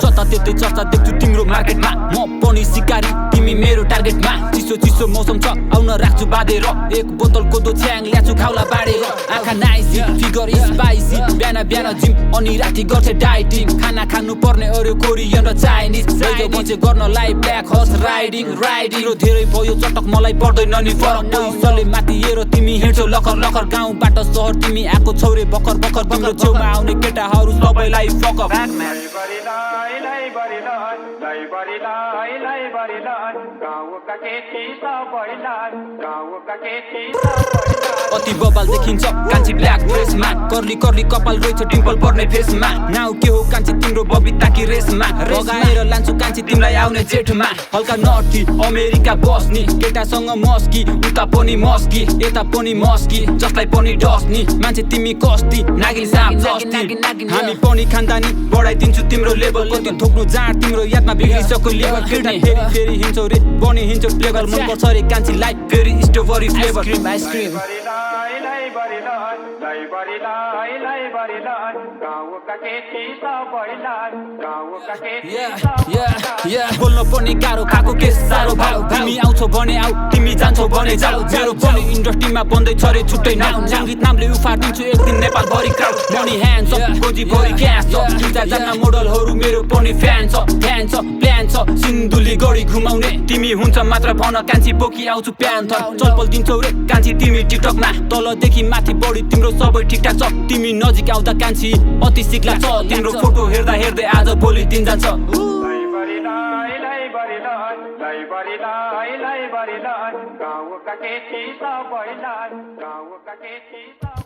जताततै चर्चा देख्छु तिम्रो मार्केटमा म पनि सिकारी तिमी मेरो टार्गेटमा चिसो चिसो मौसम छ आउन राख्छु बाँधेर एक बोतल कोदो छ्याङ ल्याछु खाउला बाडेर आँखा नाइसी फिगर स्पाइसी बिहान बिहान जिम अनि राति गर्थे डाइटिङ खाना खानु पर्ने अरू कोरियन र चाइनिज सैजो बचे गर्नलाई ब्ल्याक हर्स राइडिङ धेरै भयो चटक मलाई पर्दैन नि फरक पैसाले माथि हेर तिमी हिँड्छौ लखर लखर गाउँबाट सहर तिमी आएको छौरे भर्खर भर्खर तिम्रो छेउमा आउने केटाहरू सबैलाई फक अति बबाल देखिन्छ कान्छी ब्ल्याक ड्रेसमा कर्ली कर्ली कपाल रहेछ डिम्पल पर्ने फेसमा नाउ के हो कान्छी तिम्रो बबिताकी रेसमा लगाएर लान्छु कान्छी तिमीलाई आउने जेठमा हल्का नटी अमेरिका बस्नी केटासँग मस्की उता पनि मस्की यता पनि मस्की जसलाई पनि डस्नी मान्छे तिमी कस्ती नागिन साप जस्ती हामी पनि खानदानी बढाइदिन्छु तिम्रो लेभल कति थोक्नु जाँड तिम्रो यादमा बिग्रिसक्यो लेभल केटा फेरि हिँड्छौ रे पनि हिँड्छौ फ्लेभर मन पर्छ रे कान्छीलाई फेरि स्ट्रबेरी फ्लेभर आइसक्रिम बोल्न पनि गाह्रो खाएको के साह्रो भाउ तिमी आउँछौ भने आऊ तिमी जान्छौ भने जाऊ मेरो पनि इन्डस्ट्रीमा बन्दै छ रे छुट्टै नाउ सङ्गीत नामले उफार्दिन्छु एक दिन नेपाल भरि क्राउड मनी ह्यान्ड छ गोजी भरि क्यास छ दुईजना मोडलहरू मेरो पनि फ्यान छ प्लान छ सिन्धुली गढी घुमाउने तिमी हुन्छ मात्र भन कान्छी बोकी आउँछु प्यान्थर चलपल दिन्छौ रे कान्छी तिमी टिकटकमा तलदेखि माथि बढी तिम्रो सबै ठिकठाक छ तिमी नजिक आउँदा कान्छी अति सिक्ला छ तिम्रो फोटो हेर्दा हेर्दै आज भोलि दिन जान्छ गाउँका केटी सबैलाई